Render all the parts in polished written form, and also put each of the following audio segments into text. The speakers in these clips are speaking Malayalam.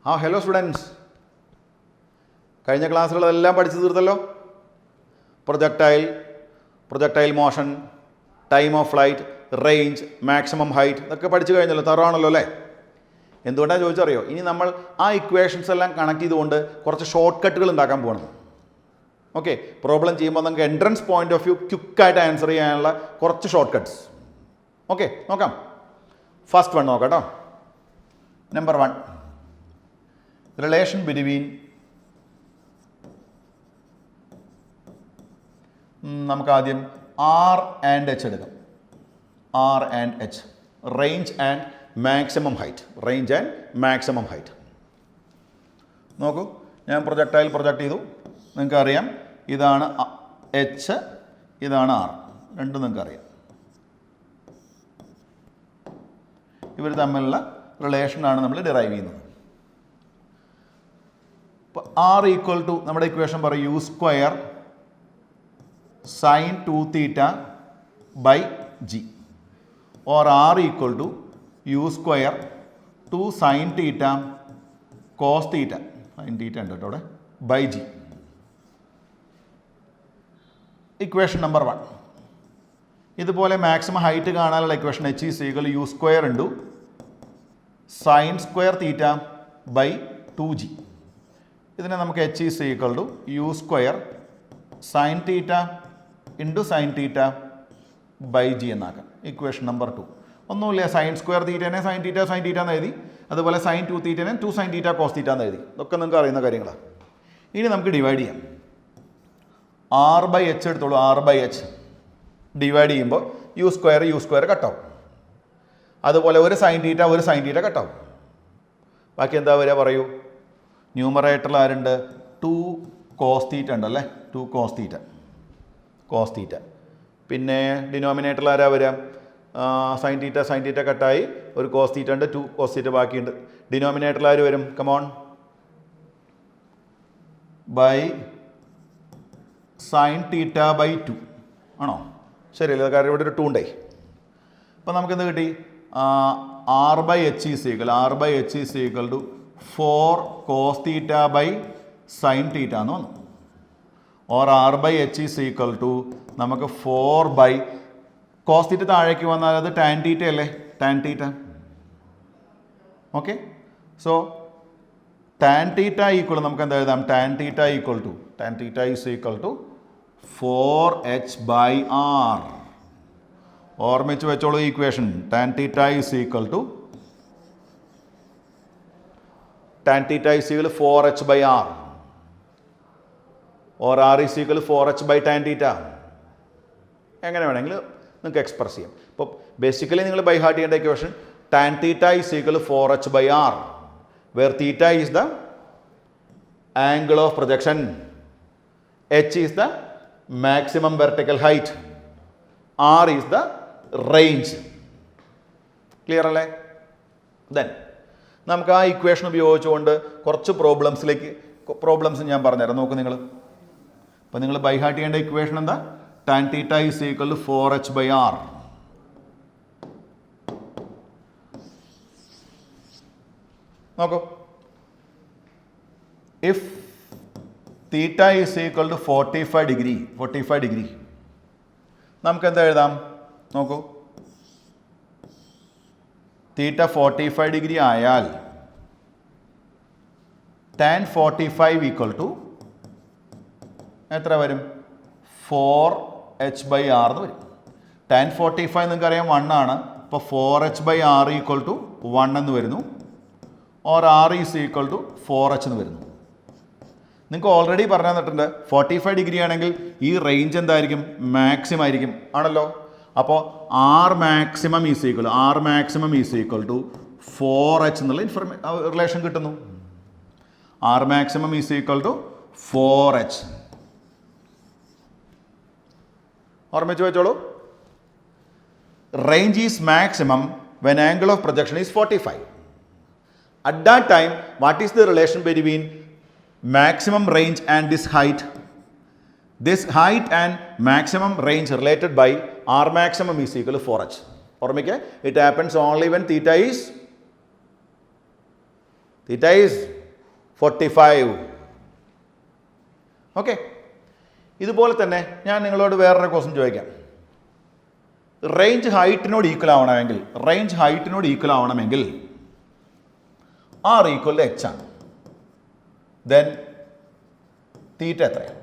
ഹലോ സ്റ്റുഡൻസ്, കഴിഞ്ഞ ക്ലാസ്സുകളെല്ലാം പഠിച്ചു തീർത്തല്ലോ. Projectile motion, time of flight, range, maximum height ഇതൊക്കെ പഠിച്ചു കഴിഞ്ഞല്ലോ, തറവാണല്ലോ അല്ലേ? എന്തുകൊണ്ടാണ് ചോദിച്ചറിയോ? ഇനി നമ്മൾ ആ ഇക്വേഷൻസ് എല്ലാം കണക്ട് ചെയ്തുകൊണ്ട് കുറച്ച് ഷോർട്ട് കട്ടുകൾ ഉണ്ടാക്കാൻ പോകണം. ഓക്കെ, പ്രോബ്ലം ചെയ്യുമ്പോൾ നമുക്ക് എൻട്രൻസ് പോയിന്റ് ഓഫ് വ്യൂ ക്വിക്കായിട്ട് ആൻസർ ചെയ്യാനുള്ള കുറച്ച് ഷോർട്ട് കട്ട്സ്. ഓക്കെ, നോക്കാം. ഫസ്റ്റ് വൺ നോക്കാം കേട്ടോ. നമ്പർ 1, റിലേഷൻ ബിറ്റ്വീൻ, നമുക്ക് ആദ്യം ആർ ആൻഡ് എച്ച് എടുക്കാം. R and H, range and maximum height. നോക്കൂ, ഞാൻ പ്രൊജക്റ്റ് ചെയ്തു. നിങ്ങൾക്കറിയാം, ഇതാണ് എച്ച്, ഇതാണ് ആർ, രണ്ടും നിങ്ങൾക്കറിയാം. ഇവർ തമ്മിലുള്ള റിലേഷനാണ് നമ്മൾ ഡിറൈവ് ചെയ്യുന്നത്. ഇപ്പോൾ ആർ ഈക്വൽ ടു, നമ്മുടെ ഇക്വേഷൻ പറയും, U square sine 2θ by G, or R equal to U square 2 sine θ cos θ, sine θ ഉണ്ട് കേട്ടോ അവിടെ, ബൈ ജി. Equation number 1. ഇതുപോലെ മാക്സിമം ഹൈറ്റ് കാണാനുള്ള equation H is equal U square into sine square θ by 2g. ഇതിനെ നമുക്ക് H is equal to U square sine θ into sine θ by G എന്നാക്കാം. Equation number 2. ഒന്നുമില്ല, സൈൻ സ്ക്വയർ തീറ്റനെ സൈൻ θ എന്ന് എഴുതി, അതുപോലെ സൈൻ 2θ 2 സൈൻ θ കോസ് θ എന്ന് എഴുതി. ഇതൊക്കെ നിങ്ങൾക്ക് അറിയുന്ന കാര്യങ്ങളാണ്. ഇനി നമുക്ക് ഡിവൈഡ് ചെയ്യാം. ആർ ബൈ എച്ച് എടുത്തോളൂ. ആർ ബൈ എച്ച് ഡിവൈഡ് ചെയ്യുമ്പോൾ യു സ്ക്വയർ കട്ടാവും. അതുപോലെ ഒരു സൈൻ θ കട്ടാവും. ബാക്കി എന്താ വരിക പറയൂ? ന്യൂമറേറ്ററിൽ ആരുണ്ട്? 2 കോസ് θ ഉണ്ടല്ലേ, 2 കോസ് θ. പിന്നെ ഡിനോമിനേറ്ററിൽ ആരാ വരിക? സൈൻ θ കട്ടായി, ഒരു കോസ് θ ഉണ്ട്, 2 കോസ് θ ബാക്കിയുണ്ട്. ഡിനോമിനേറ്ററിൽ ആര് വരും? കമോൺ, ബൈ സൈൻ θ ബൈ 2 ആണോ? ശരിയല്ലേ? കാരണം ഇവിടെ ഒരു 2 ഉണ്ടായി. അപ്പോൾ നമുക്കെന്ത് കിട്ടി? R by H is equal to 4 cos θ by sine θ എന്ന് വന്നു. Or R by H is equal to നമുക്ക് 4 ബൈ കോസ് θ താഴേക്ക് വന്നാൽ അത് ടാൻ θ അല്ലേ, tan θ. Okay, so tan θ equal നമുക്ക് എന്താ എഴുതാം? Tan θ is equal to 4h by R. ഓർമ്മിച്ച് വെച്ചോളൂ ഈ equation. Tan θ is equal to 4h by R, or R is equal 4h by tan θ. എങ്ങനെ വേണമെങ്കിലും നിങ്ങൾക്ക് എക്സ്പ്രസ് ചെയ്യാം. ഇപ്പോൾ ബേസിക്കലി നിങ്ങൾ ബൈ ഹാർട്ട് ചെയ്യേണ്ട equation tan θ is equal 4h by R, where θ is the angle of projection, h is the maximum vertical height, r is the range. Clear അല്ലേ? ദെൻ നമുക്ക് ആ ഇക്വേഷൻ ഉപയോഗിച്ചുകൊണ്ട് കുറച്ച് പ്രോബ്ലംസ് ഞാൻ പറഞ്ഞുതരാം. നോക്കൂ നിങ്ങൾ. അപ്പോൾ നിങ്ങൾ ബൈ ഹാർട്ട് ചെയ്യേണ്ട ഇക്വേഷൻ എന്താ? Tan θ is equal to 4h by R. നോക്കൂ, if θ is equal to 45 degree, നമുക്ക് എന്താ എഴുതാം? നോക്കൂ, θ 45 ഡിഗ്രി ആയാൽ ടാൻ 45 ഈക്വൽ ടു എത്ര വരും? 4h ബൈ ആർ എന്ന് വരും. ടാൻ 45 നിങ്ങൾക്കറിയാം 1 ആണ്. അപ്പോൾ 4h by R equal to 1 എന്ന് വരുന്നു, or R is equal to 4h എന്ന് വരുന്നു. നിങ്ങൾക്ക് ഓൾറെഡി പറഞ്ഞു തന്നിട്ടുണ്ട് 45 ഡിഗ്രി ആണെങ്കിൽ ഈ റേഞ്ച് എന്തായിരിക്കും? മാക്സിമം ആയിരിക്കും ആണല്ലോ. അപ്പോൾ R maximum is equal to 4h എന്നുള്ള റിലേഷൻ കിട്ടുന്നു. R maximum is equal to 4h. ഓർമ്മിച്ച് വെച്ചോളൂ. Range is maximum when angle of projection is 45. At that time what is the relation between maximum range and this height and maximum range related by r maximum is equal to 4h. ഓർമ്മിക്കുക, it happens only when theta is theta is 45. Okay, ഇതുപോലെ തന്നെ ഞാൻ നിങ്ങളോട് വേറൊരു ക്വസ്റ്റ്യൻ ചോദിക്കാം. റേഞ്ച് ഹൈറ്റിനോട് ഈക്വൽ ആവണമെങ്കിൽ ആർ ഈക്വൽ ടു എച്ച് ആണ്. ദെൻ തീറ്റ എത്രയാണ്?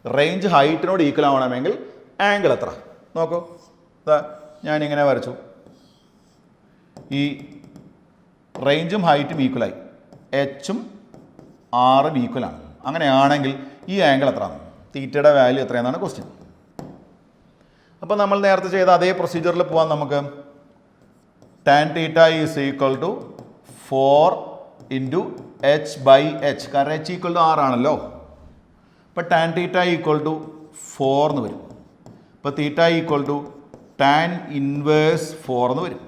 റേഞ്ച് ഹൈറ്റിനോട് ഈക്വൽ ആവണമെങ്കിൽ ആംഗിൾ എത്ര? നോക്കൂ, ഞാനിങ്ങനെ വരച്ചു. ഈ റേഞ്ചും ഹൈറ്റും ഈക്വലായി, എച്ചും ആറും ഈക്വലാണ്. അങ്ങനെയാണെങ്കിൽ ഈ ആംഗിൾ എത്രയാണ്? തീറ്റയുടെ വാല്യൂ എത്രയെന്നാണ് ക്വസ്റ്റ്യൻ. അപ്പോൾ നമ്മൾ നേരത്തെ ചെയ്ത അതേ പ്രൊസീജിയറിൽ പോകാൻ നമുക്ക്. Tan theta is equal to 4 into H by H, കാരണം എച്ച് ഈക്വൽ ടു 6 ആണല്ലോ. അപ്പോൾ ടാൻ തീറ്റ ഈക്വൽ ടു 4 എന്ന് വരും. അപ്പോൾ theta equal to tan inverse 4 എന്ന് വരും.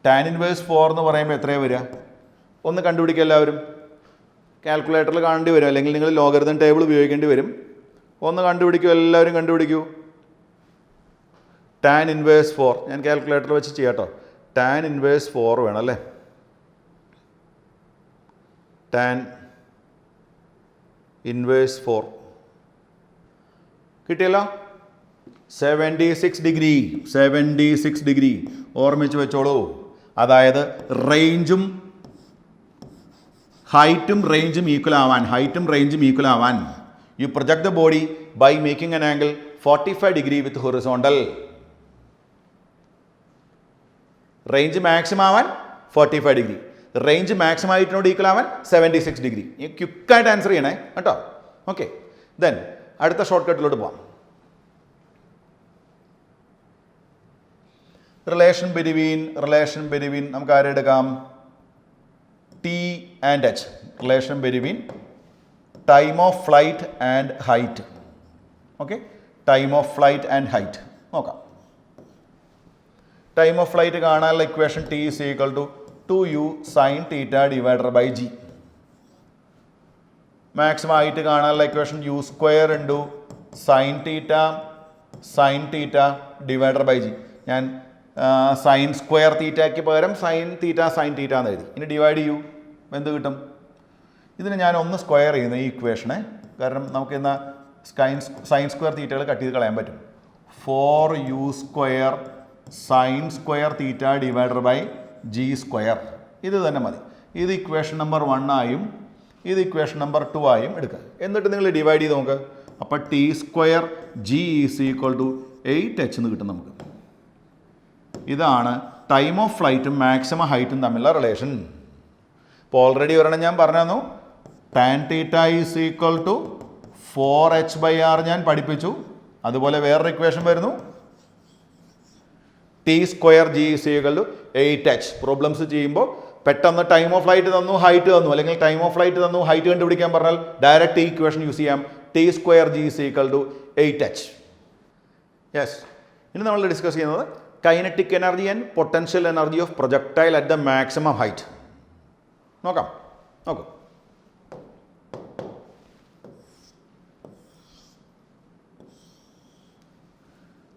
ടാൻ ഇൻവേഴ്സ് 4 എന്ന് പറയുമ്പോൾ എത്രയാണ് വരിക? ഒന്ന് കണ്ടുപിടിക്കുക എല്ലാവരും. കാൽക്കുലേറ്ററിൽ കാണേണ്ടി വരും, അല്ലെങ്കിൽ നിങ്ങൾ ലോഗരിതം ടേബിൾ ഉപയോഗിക്കേണ്ടി വരും. ഒന്ന് കണ്ടുപിടിക്കൂ, എല്ലാവരും കണ്ടുപിടിക്കൂ. ടാൻ ഇൻവേഴ്സ് 4 ഞാൻ കാൽക്കുലേറ്ററിൽ വെച്ച് ചെയ്യാം കേട്ടോ. ടാൻ ഇൻവേഴ്സ് 4 വേണം അല്ലേ? ടാൻ ഇൻവേഴ്സ് 4 കിട്ടിയല്ലോ. 76 ഡിഗ്രി ഓർമ്മിച്ച് വെച്ചോളൂ. അതായത് റേഞ്ചും ഹൈറ്റും റേഞ്ചും ഈക്വൽ ആവാൻ you project the body by making an angle 45 degree with horizontal. Range maximum ആവാൻ 45 ഡിഗ്രി, റേഞ്ച് മാക്സിമം ഹൈറ്റിനോട് ഈക്വൽ ആവാൻ 76 ഡിഗ്രി. ഈ ക്വിക്കായിട്ട് ആൻസർ ചെയ്യണേ കേട്ടോ. ഓക്കെ, ദെൻ അടുത്ത ഷോർട്ട് കട്ടിലോട്ട് പോവാം. റിലേഷൻ ബിറ്റ്വീൻ നമുക്ക് ആരെടുക്കാം? T and H. Relation between time of flight and height. Okay, time of flight and height നോക്കാം. ടൈം ഓഫ് ഫ്ലൈറ്റ് കാണാനുള്ള equation T is equal to 2u sine theta divided by G. Maximum height കാണാനുള്ള equation u square into sine theta divided by G. ഞാൻ സൈൻ സ്ക്വയർ തീറ്റയ്ക്ക് പകരം സൈൻ തീറ്റ എന്ന് എഴുതി. ഇനി ഡിവൈഡ് ചെയ്യൂ, എന്ത് കിട്ടും? ഇതിന് ഞാൻ ഒന്ന് സ്ക്വയർ ചെയ്യുന്നു ഈ ഇക്വേഷനെ, കാരണം നമുക്ക് ഇന്ന് സൈൻ സ്ക്വയർ തീറ്റകൾ കട്ട് ചെയ്ത് കളയാൻ പറ്റും. 4u square sine square theta divided by G square. ഇത് തന്നെ മതി. ഇത് ഇക്വേഷൻ നമ്പർ 1 ആയും ഇത് ഇക്വേഷൻ നമ്പർ 2 ആയും എടുക്കുക. എന്നിട്ട് നിങ്ങൾ ഡിവൈഡ് ചെയ്ത് നോക്കുക. അപ്പോൾ T square G is equal to 8h എന്ന് കിട്ടും നമുക്ക്. ഇതാണ് ടൈം ഓഫ് ഫ്ലൈറ്റും മാക്സിമം ഹൈറ്റും തമ്മിലുള്ള റിലേഷൻ. ഇപ്പോൾ ഓൾറെഡി ഒരെണ്ണം ഞാൻ പറഞ്ഞു തന്നു. Tan theta is equal to 4h/r ഞാൻ പഠിപ്പിച്ചു. അതുപോലെ വേറൊരു ഇക്വേഷൻ വരുന്നു, T square G is equal to 8h. Problems ചെയ്യുമ്പോൾ പെട്ടെന്ന് ടൈം ഓഫ് ഫ്ലൈറ്റ് തന്നു, ഹൈറ്റ് തന്നു, അല്ലെങ്കിൽ ടൈം ഓഫ് ഫ്ലൈറ്റ് തന്നു, ഹൈറ്റ് കണ്ടുപിടിക്കാൻ പറഞ്ഞാൽ ഡയറക്റ്റ് ഈ ഇക്വേഷൻ യൂസ് ചെയ്യാം. T square G is equal to 8h. Yes, ഇനി നമ്മൾ ഡിസ്കസ് ചെയ്യുന്നത് kinetic energy and potential energy of projectile at the maximum height. നോക്കൂ.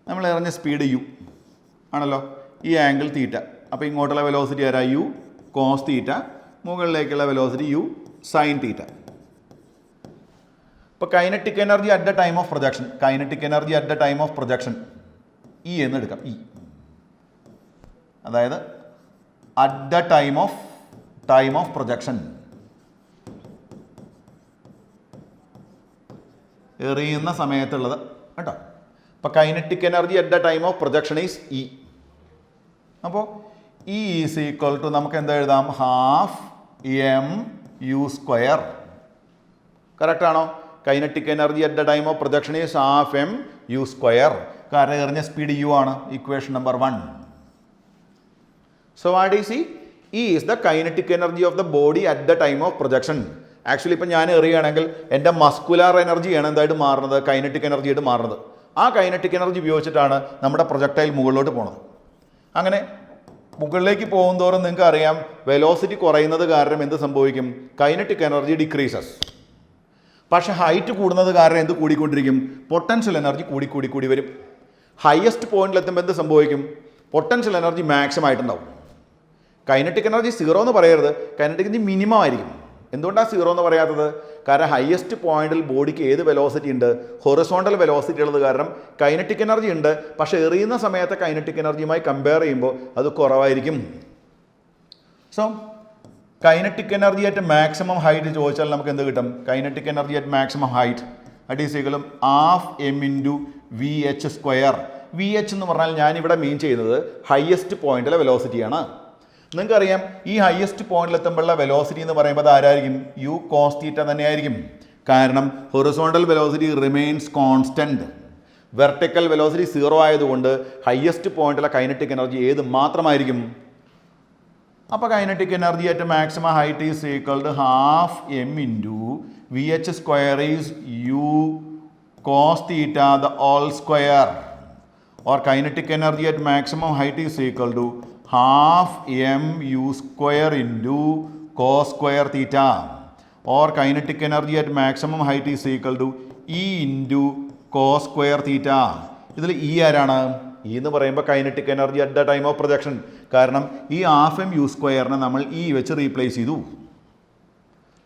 നമ്മൾ എറിഞ്ഞ സ്പീഡ് u ആണല്ലോ, ഈ ആംഗിൾ തീറ്റ. അപ്പോൾ ഇങ്ങോട്ടുള്ള വെലോസിറ്റി ആരാ? u cos theta. മുകളിലേക്കുള്ള വെലോസിറ്റി u സൈൻ തീറ്റ. ഇപ്പോൾ kinetic energy at the time of projection E എന്ന് എടുക്കാം. E അതായത് at the time of projection, എറിയുന്ന സമയത്തുള്ളത് കേട്ടോ. അപ്പോൾ kinetic energy at the time of projection is E. അപ്പോൾ E ഈസ് ഈക്വൽ ടു നമുക്ക് എന്താ എഴുതാം? 12 mu സ്ക്വയർ. കറക്റ്റ് ആണോ? Kinetic energy at the time of projection is 12 mu square. കാരണം എറിഞ്ഞ സ്പീഡ് u ആണ്. Equation number 1. So what is E? E is the kinetic energy of the body at the time of projection. Actually ഇപ്പം ഞാൻ എറിയുകയാണെങ്കിൽ എൻ്റെ മസ്കുലാർ എനർജിയാണ് എന്തായിട്ട് മാറുന്നത്? കൈനറ്റിക് എനർജി ആയിട്ട് മാറുന്നത്. ആ കൈനറ്റിക് എനർജി ഉപയോഗിച്ചിട്ടാണ് നമ്മുടെ പ്രൊജക്ടൈൽ മുകളിലോട്ട് പോകുന്നത്. അങ്ങനെ മുകളിലേക്ക് പോകുന്തോറും നിങ്ങൾക്ക് അറിയാം വെലോസിറ്റി കുറയുന്നത് കാരണം എന്ത് സംഭവിക്കും? Kinetic energy decreases. പക്ഷേ ഹൈറ്റ് കൂടുന്നത് കാരണം എന്ത് കൂടിക്കൊണ്ടിരിക്കും? പൊട്ടൻഷ്യൽ എനർജി കൂടി വരും. ഹയസ്റ്റ് പോയിന്റിലെത്തുമ്പോൾ എന്ത് സംഭവിക്കും? പൊട്ടൻഷ്യൽ എനർജി മാക്സിമം ആയിട്ടുണ്ടാവും. കൈനറ്റിക് എനർജി 0 എന്ന് പറയരുത്, കൈനറ്റിക് എനർജി മിനിമം ആയിരിക്കും. എന്തുകൊണ്ടാണ് 0 എന്ന് പറയാത്തത്? കാരണം ഹയസ്റ്റ് പോയിന്റിൽ ബോഡിക്ക് ഏത് വെലോസിറ്റി ഉണ്ട്? ഹൊറിസോണ്ടൽ വെലോസിറ്റി ഉള്ളത് കാരണം കൈനറ്റിക് എനർജി ഉണ്ട്. പക്ഷേ എറിയുന്ന സമയത്ത് കൈനറ്റിക് എനർജിയുമായി കമ്പയർ ചെയ്യുമ്പോൾ അത് കുറവായിരിക്കും. So kinetic energy at maximum height ചോദിച്ചാൽ നമുക്ക് എന്ത് കിട്ടും? Kinetic energy at maximum height at is equal ½ m × VH². VH എന്ന് പറഞ്ഞാൽ ഞാനിവിടെ മീൻ ചെയ്യുന്നത് ഹയസ്റ്റ് പോയിന്റിലെ വെലോസിറ്റിയാണ്. നിങ്ങൾക്കറിയാം ഈ ഹയസ്റ്റ് പോയിന്റിൽ എത്തുമ്പോഴുള്ള വെലോസിറ്റി എന്ന് പറയുമ്പോൾ അത് ആരായിരിക്കും? u cos θ തന്നെയായിരിക്കും. കാരണം horizontal velocity remains constant. Vertical velocity 0 ആയതുകൊണ്ട് ഹയസ്റ്റ് പോയിന്റിലെ കൈനറ്റിക് എനർജി ഏത് മാത്രമായിരിക്കും? അപ്പോൾ kinetic energy at maximum height is equal to ½ m × VH² is u cos θ the whole square. Or kinetic energy at maximum height is equal to ½ mu² into cos square theta. Or kinetic energy at maximum height is equal to E into cos square theta. ഇതിൽ E ആരാണ്? E എന്ന് പറയുമ്പോൾ kinetic energy at the time of projection. കാരണം ഈ ½ mu² നമ്മൾ E വെച്ച് റീപ്ലേസ് ചെയ്തു.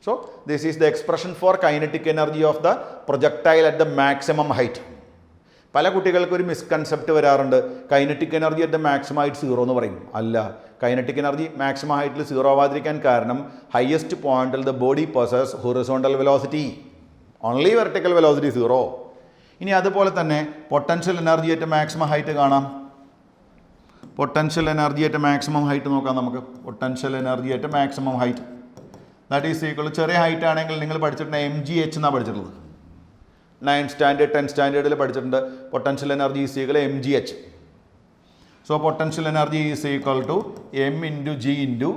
So this is the expression for kinetic energy of the projectile at the maximum height. പല കുട്ടികൾക്ക് ഒരു മിസ്കൺസെപ്റ്റ് വരാറുണ്ട്, kinetic energy at the maximum height 0 എന്ന് പറയും. അല്ല, കൈനറ്റിക് എനർജി മാക്സിമം ഹൈറ്റിൽ 0 ആവാതിരിക്കാൻ കാരണം ഹയസ്റ്റ് പോയിന്റിൽ the body possess horizontal velocity, only vertical velocity 0. ഇനി അതുപോലെ തന്നെ potential energy at maximum height കാണാം. Potential energy at maximum height നോക്കാം നമുക്ക്. Potential energy at maximum height that is equal, ചെറിയ ഹൈറ്റ് ആണെങ്കിൽ നിങ്ങൾ പഠിച്ചിട്ടുണ്ട് mgh എന്നാണ് പഠിച്ചിട്ടുള്ളത്. 9th സ്റ്റാൻഡേർഡ് 10th സ്റ്റാൻഡേർഡിൽ പഠിച്ചിട്ടുണ്ട്. Potential energy is equal mgh. So potential energy is equal to m × g ×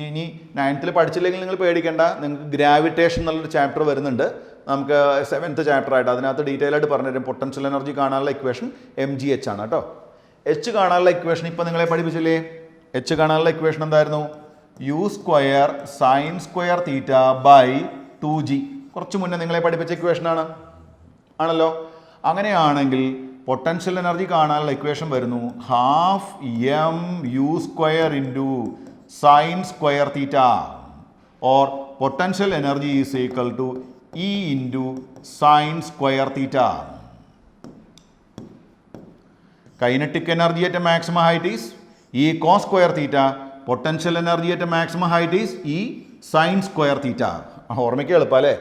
ഇനി 9th പഠിച്ചില്ലെങ്കിൽ നിങ്ങൾ പേടിക്കേണ്ട, നിങ്ങൾക്ക് ഗ്രാവിറ്റേഷൻ എന്നുള്ളൊരു ചാപ്റ്റർ വരുന്നുണ്ട്. നമുക്ക് 7th ചാപ്റ്റർ ആയിട്ട് അതിനകത്ത് ഡീറ്റെയിൽ ആയിട്ട് പറഞ്ഞുതരും. പൊട്ടൻഷ്യൽ എനർജി കാണാനുള്ള ഇക്വേഷൻ mgh ആണ് കേട്ടോ. h കാണാനുള്ള ഇക്വേഷൻ ഇപ്പോൾ നിങ്ങളെ പഠിപ്പിച്ചില്ലേ? h കാണാനുള്ള ഇക്വേഷൻ എന്തായിരുന്നു? u² sin square θ by 2g. കുറച്ച് മുന്നേ നിങ്ങളെ പഠിപ്പിച്ച ഇക്വേഷനാണ് ആണല്ലോ. അങ്ങനെയാണെങ്കിൽ പൊട്ടൻഷ്യൽ എനർജി കാണാനുള്ള ഇക്വേഷൻ വരുന്നു ½ mu² into sin square theta. or potential energy is equal to E into sin square theta. Kinetic energy at maximum height is E cos square theta. Potential energy at maximum height is E sin square theta. ഓർമ്മയ്ക്ക് എളുപ്പം അല്ലേ?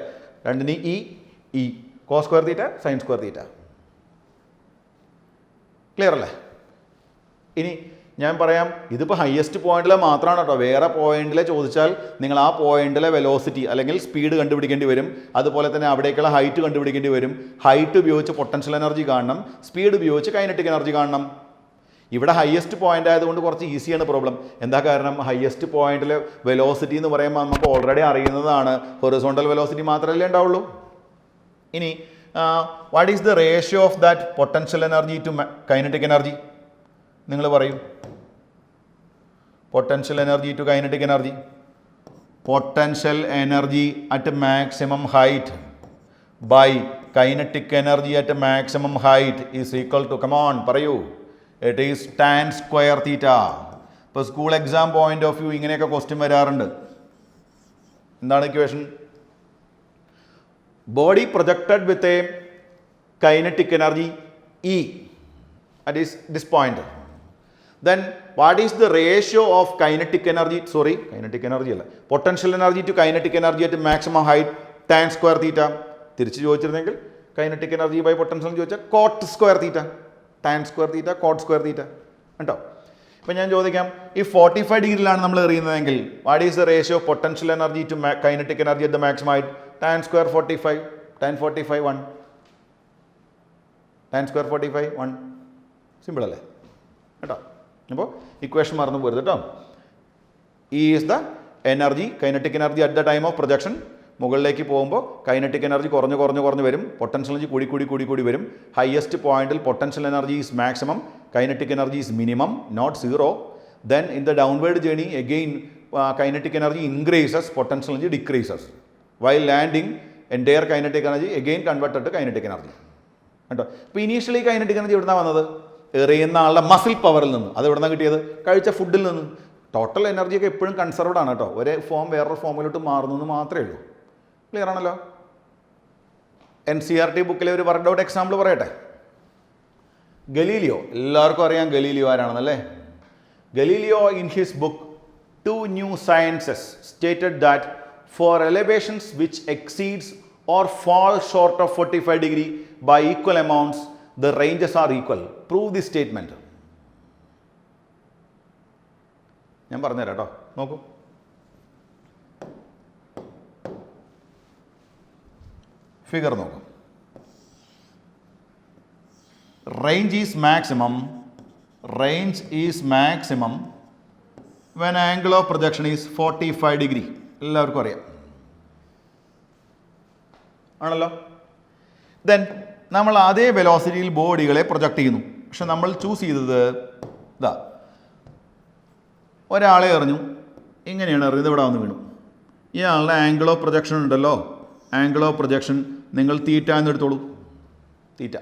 രണ്ടിന് E cos square theta sin square theta. Clear അല്ലേ? ഇനി ഞാൻ പറയാം, ഇതിപ്പോൾ ഹയസ്റ്റ് പോയിന്റിൽ മാത്രമാണ് കേട്ടോ. വേറെ പോയിന്റിൽ ചോദിച്ചാൽ നിങ്ങൾ ആ പോയിന്റിലെ വെലോസിറ്റി അല്ലെങ്കിൽ സ്പീഡ് കണ്ടുപിടിക്കേണ്ടി വരും. അതുപോലെ തന്നെ അവിടേക്കുള്ള ഹൈറ്റ് കണ്ടുപിടിക്കേണ്ടി വരും. ഹൈറ്റ് ഉപയോഗിച്ച് പൊട്ടൻഷ്യൽ എനർജി കാണണം, സ്പീഡ് ഉപയോഗിച്ച് കൈനറ്റിക് എനർജി കാണണം. ഇവിടെ ഹയസ്റ്റ് പോയിന്റ് ആയതുകൊണ്ട് കുറച്ച് ഈസിയാണ് പ്രോബ്ലം. എന്താ കാരണം? ഹയസ്റ്റ് പോയിന്റിലെ വെലോസിറ്റി എന്ന് പറയുമ്പോൾ നമുക്ക് ഓൾറെഡി അറിയുന്നതാണ്. ഹൊറിസോണ്ടൽ വെലോസിറ്റി മാത്രമല്ലേ ഉണ്ടാവുള്ളൂ. ഇനി what is the ratio of that potential energy to kinetic energy? നിങ്ങൾ പറയും. Potential energy to kinetic energy. Potential energy at maximum height by kinetic energy at maximum height is equal to, come on പറയൂ, it is tan square theta. ഇപ്പോൾ school exam point of view ഇങ്ങനെയൊക്കെ ക്വസ്റ്റ്യൻ വരാറുണ്ട്. എന്താണ് equation? Body projected with a kinetic energy E at this point. Then what is the ratio of kinetic energy, kinetic energy അല്ല, potential energy to kinetic energy at maximum height tan square theta. തിരിച്ച് ചോദിച്ചിരുന്നെങ്കിൽ kinetic energy by potential ചോദിച്ചാൽ cot square theta, tan square theta, cot square theta കേട്ടോ. ഇപ്പം ഞാൻ ചോദിക്കാം, ഈ 45 ഡിഗ്രിയിലാണ് നമ്മൾ എറിയുന്നതെങ്കിൽ what is the ratio of potential energy to kinetic energy at the maximum height? tan square 45, tan 45 1, tan square 45 1. Simple അല്ലേ കേട്ടോ. അപ്പോൾ ഇക്വേഷൻ മറന്നു പോരുത് കേട്ടോ. E is the energy, kinetic energy at the time of projection. മുകളിലേക്ക് പോകുമ്പോൾ കൈനറ്റിക് എനർജി കുറഞ്ഞ് വരും, പൊട്ടൻഷ്യൽ എനർജി കൂടി വരും. ഹയസ്റ്റ് പോയിന്റിൽ potential energy is maximum, kinetic energy is minimum, not 0. Then in the downward journey again kinetic energy increases, potential energy decreases. While landing entire kinetic energy again converted to kinetic energy കേട്ടോ. ഇപ്പോൾ ഇനീഷ്യലി കൈനറ്റിക് എനർജി എവിടുന്നാണ് വന്നത്? എറിയുന്ന ആളുടെ മസിൽ പവറിൽ നിന്ന്. അത് എവിടെ നിന്നാണ് കിട്ടിയത്? കഴിച്ച ഫുഡിൽ നിന്ന്. ടോട്ടൽ എനർജിയൊക്കെ എപ്പോഴും കൺസർവ്ഡ് ആണ് കേട്ടോ. ഒരേ ഫോം വേറൊരു ഫോമിലോട്ട് മാറുന്നു എന്ന് മാത്രമേ ഉള്ളൂ. ക്ലിയർ ആണല്ലോ? NCERT ബുക്കിലെ ഒരു വർക്ക്ഡ് ഔട്ട് എക്സാമ്പിൾ പറയട്ടെ. ഗലീലിയോ, എല്ലാവർക്കും അറിയാം ഗലീലിയോ ആരാണെന്നല്ലേ. Galileo in his book Two New Sciences stated that for elevations which exceeds or fall short of 45 degree by equal amounts, the ranges are equal. Prove this statement. ഞാൻ പറഞ്ഞുതരാം കേട്ടോ, നോക്കൂ. ഫിഗർ നോക്കൂ. Range is maximum when angle of projection is 45 degree. എല്ലാവർക്കും അറിയാം ആണല്ലോ. ദെൻ നമ്മൾ അതേ വെലോസിറ്റിയിൽ ബോഡികളെ പ്രൊജക്റ്റ് ചെയ്യുന്നു. പക്ഷെ നമ്മൾ ചൂസ് ചെയ്തത് ഇതാ, ഒരാളെ എറിഞ്ഞു, ഇങ്ങനെയാണ് എറിഞ്ഞത്, ഇവിടെ വന്ന് വീണു. ഇയാളുടെ ആംഗിൾ ഓഫ് പ്രൊജക്ഷൻ ഉണ്ടല്ലോ, ആംഗിൾ ഓഫ് പ്രൊജക്ഷൻ നിങ്ങൾ തീറ്റ എന്ന് എടുത്തോളൂ. തീറ്റ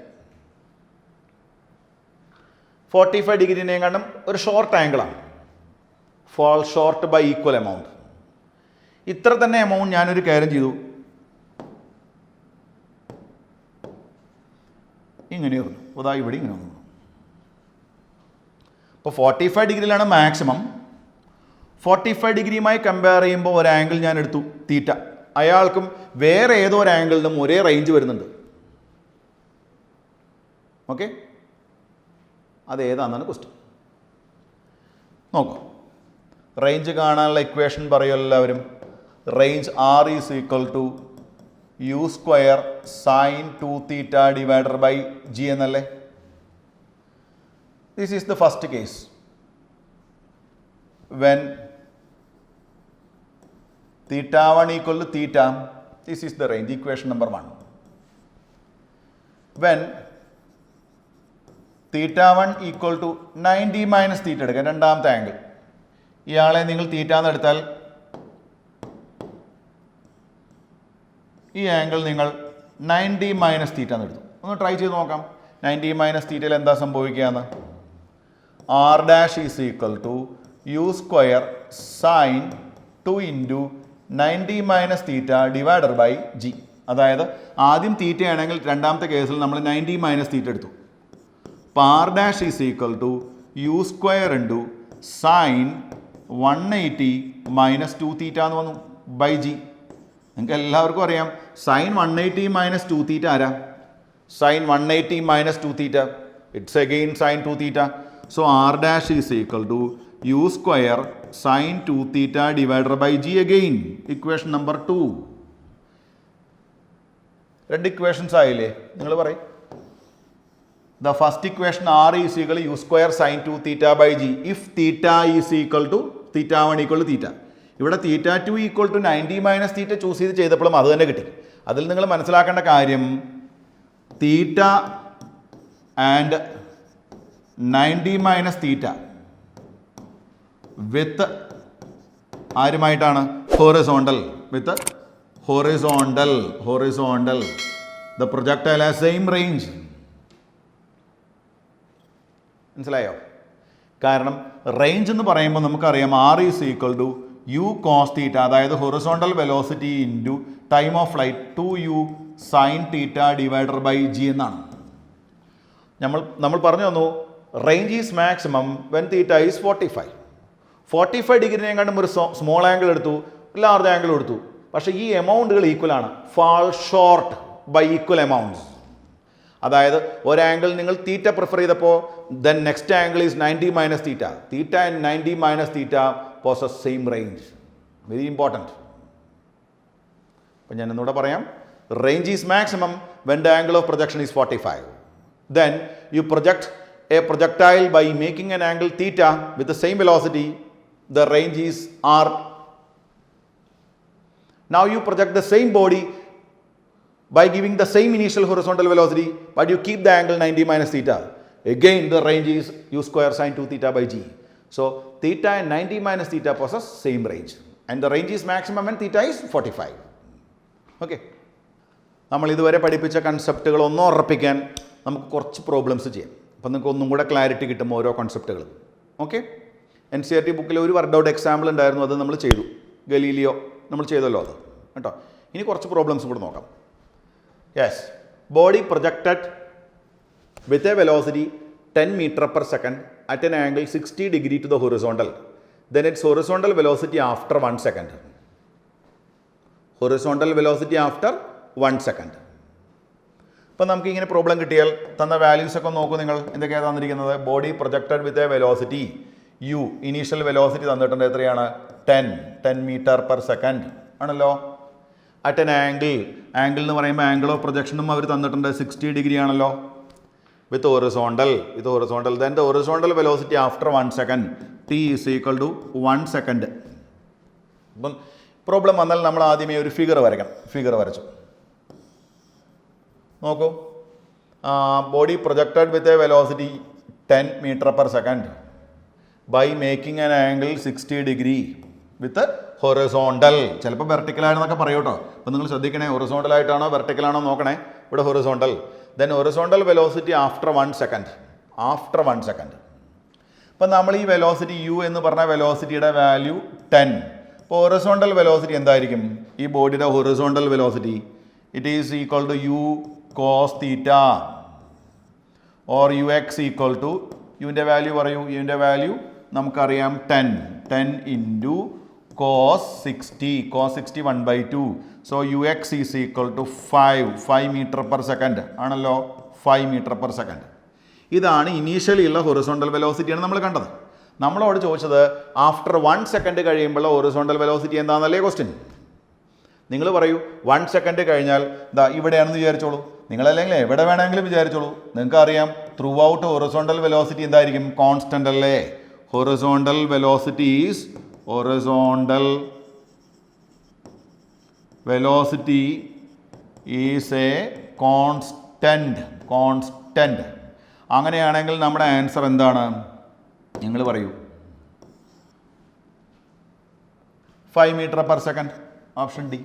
45 ഡിഗ്രിനെക്കാളും ഒരു short ആംഗിളാണ്. fall short by equal amount. ഇത്ര തന്നെ എമൗണ്ട് ഞാനൊരു കാര്യം ചെയ്തു, ഇങ്ങനെ വന്നു, അതാ ഇവിടെ ഇങ്ങനെ വന്നു. അപ്പോൾ 45 ഡിഗ്രിയിലാണ് മാക്സിമം. 45 ഡിഗ്രിയുമായി കമ്പയർ ചെയ്യുമ്പോൾ ഒരു ആംഗിൾ ഞാൻ എടുത്തു തീറ്റ. അയാൾക്കും വേറെ ഏതോ ഒരു ആംഗിളിനും ഒരേ റേഞ്ച് വരുന്നുണ്ട്. ഓക്കെ, അതേതാണെന്നാണ് ക്വസ്റ്റ്യൻ. നോക്കൂ, റേഞ്ച് കാണാനുള്ള ഇക്വേഷൻ പറയും എല്ലാവരും. Range R is equal to U square sine 2θ divided by G എന്നല്ലേ. This is the first case. When θ1 equal to θ, this is the range, equation number 1. When θ1 equal to 90 minus θ എടുക്കാം, രണ്ടാമത്തെ ആംഗിൾ. ഇയാളെ നിങ്ങൾ തീറ്റ എന്ന് എടുത്താൽ ഈ ആംഗിൾ നിങ്ങൾ 90 മൈനസ് തീറ്റ എന്ന് എടുത്തു. ഒന്ന് ട്രൈ ചെയ്ത് നോക്കാം. 90 മൈനസ് തീറ്റയിൽ എന്താ സംഭവിക്കുകയെന്ന്. R' is equal to U square sine 2 into 90 minus theta divided by G. അതായത് ആദ്യം തീറ്റയാണെങ്കിൽ രണ്ടാമത്തെ കേസിൽ നമ്മൾ 90 മൈനസ് തീറ്റ എടുത്തു. അപ്പോൾ R' is equal to U square into sine 180 minus 2θ എന്ന് വന്നു ബൈ G. നിങ്ങൾക്ക് എല്ലാവർക്കും അറിയാം സൈൻ 180 മൈനസ് 2θ ആരാ? Sine 180 minus 2θ, it's again sine 2θ. So R' is equal to U square sine 2θ divided by G again, equation number 2. രണ്ട് ഇക്വേഷൻസ് ആയില്ലേ? നിങ്ങൾ പറയും. The first equation R is equal to U square sin 2θ by G if θ is equal to θ1 equal to θ. ഇവിടെ θ2 equal to 90 മൈനസ് θ ചൂസ് ചെയ്ത് ചെയ്തപ്പോഴും അത് തന്നെ കിട്ടി. അതിൽ നിങ്ങൾ മനസ്സിലാക്കേണ്ട കാര്യം θ ആൻഡ് 90 മൈനസ് θ വിത്ത് ആരുമായിട്ടാണ്? Horizontal, with horizontal. The projectile has same range. മനസ്സിലായോ? കാരണം റേഞ്ച് എന്ന് പറയുമ്പോൾ നമുക്കറിയാം R is equal to U cos θ, അതായത് horizontal velocity into time of flight 2U sine θ divided by G എന്നാണ്. നമ്മൾ പറഞ്ഞു തന്നു range is maximum when θ is 45 ഡിഗ്രിനെക്കാണ്ടും ഒരു സ്മോൾ ആംഗിൾ എടുത്തു, ലാർജ് ആംഗിൾ എടുത്തു. പക്ഷേ ഈ എമൗണ്ടുകൾ ഈക്വൽ ആണ്. Fall short by equal amounts. അതായത് ഒരു ആംഗിൾ നിങ്ങൾ തീറ്റ പ്രിഫർ ചെയ്തപ്പോൾ then next angle is 90 minus theta and 90 minus theta poses same range. Very important. അപ്പം ഞാൻ എന്നൂടെ പറയാം. Range is maximum when the angle of projection is 45. Then you project a projectile by making an angle theta with the same velocity. The range is R. Now you project the same body by giving the same initial horizontal velocity, but you keep the angle 90 minus theta. Again, the range is U square sin 2θ by G. So, theta and 90 minus theta possess same range. And the range is maximum when theta is 45. Okay. നമ്മൾ ഇതുവരെ പഠിപ്പിച്ച കൺസെപ്റ്റുകൾ ഒന്നും ഉറപ്പിക്കാൻ നമുക്ക് കുറച്ച് പ്രോബ്ലംസ് ചെയ്യാം. അപ്പം നിങ്ങൾക്ക് ഒന്നും കൂടെ ക്ലാരിറ്റി കിട്ടും ഓരോ കൺസെപ്റ്റുകളും. ഓക്കെ, NCERT ബുക്കിൽ ഒരു വർക്ക് ഔട്ട് എക്സാമ്പിൾ ഉണ്ടായിരുന്നു, അത് നമ്മൾ ചെയ്തു. ഗലീലിയോ നമ്മൾ ചെയ്തല്ലോ അത് കേട്ടോ. ഇനി കുറച്ച് പ്രോബ്ലംസ് കൂടെ നോക്കാം. Yes, body projected with a velocity 10 meter per second at an angle 60 degree to the horizontal. Then its horizontal velocity after 1 second. Horizontal velocity after 1 second. അപ്പോൾ നമുക്ക് ഇങ്ങനെ പ്രോബ്ലം കിട്ടിയാൽ തന്ന വാല്യൂസ് ഒക്കെ നോക്കൂ നിങ്ങൾ. എന്തൊക്കെയാണ് തന്നിരിക്കുന്നത്? Body projected with a velocity U, initial velocity തന്നിട്ടുണ്ട്. എത്രയാണ്? 10 meter per second ആണല്ലോ. അറ്റ് എൻ ആംഗിൾ, ആംഗിൾ എന്ന് പറയുമ്പോൾ ആംഗിൾ ഓഫ് പ്രൊജക്ഷനും അവർ തന്നിട്ടുണ്ട് 60 ഡിഗ്രി ആണല്ലോ. with horizontal, then the horizontal velocity after 1 second, t is equal to 1 second. അപ്പം പ്രോബ്ലം വന്നാൽ നമ്മൾ ആദ്യമേ ഒരു ഫിഗർ വരയ്ക്കണം. ഫിഗർ വരച്ചു നോക്കൂ. Body projected with a velocity 10 meter per second by making an angle 60 degree with horizontal. ചിലപ്പോൾ വെർട്ടിക്കലാണെന്നൊക്കെ പറയൂ കേട്ടോ. അപ്പോൾ നിങ്ങൾ ശ്രദ്ധിക്കണേ, ഹൊറിസോണ്ടലായിട്ടാണോ വെർട്ടിക്കലാണോ നോക്കണേ. ഇവിടെ horizontal. Then horizontal velocity after 1 second. After 1 second. അപ്പം നമ്മൾ ഈ വെലോസിറ്റി യു എന്ന് പറഞ്ഞ വെലോസിറ്റിയുടെ വാല്യൂ 10. അപ്പോൾ ഹൊറിസോണ്ടൽ വെലോസിറ്റി എന്തായിരിക്കും? ഈ ബോഡിയുടെ horizontal velocity it is equal to U cos theta or U X equal to, യുവിൻ്റെ വാല്യൂ പറയൂ. യുവിൻ്റെ വാല്യൂ നമുക്കറിയാം 10 into cos 60, cos 60 1/2. So ux is equal to 5 meter per second ആണല്ലോ. 5 meter per second. ഇതാണ് ഇനീഷ്യലി ഉള്ള ഹൊറിസോണ്ടൽ വെലോസിറ്റിയാണ് നമ്മൾ കണ്ടത്. നമ്മളോട് ചോദിച്ചത് ആഫ്റ്റർ 1 second കഴിയുമ്പോൾ ഹൊറിസോണ്ടൽ വെലോസിറ്റി എന്താണെന്നല്ലേ ക്വസ്റ്റ്യൻ. നിങ്ങൾ പറയൂ 1 second കഴിഞ്ഞാൽ ഇതാ ഇവിടെയാണെന്ന് വിചാരിച്ചോളൂ. നിങ്ങളല്ലെങ്കിൽ എവിടെ വേണമെങ്കിലും വിചാരിച്ചോളൂ. നിങ്ങൾക്ക് അറിയാം ത്രൂ ഔട്ട് ഹൊറിസോണ്ടൽ വെലോസിറ്റി എന്തായിരിക്കും? കോൺസ്റ്റൻ്റ് അല്ലേ. Horizontal velocity is horizontal velocity is a constant. അങ്ങനെയാണെങ്കിൽ നമ്മുടെ ആൻസർ എന്താണ്? നിങ്ങൾ പറയൂ. 5 meter per second. Option D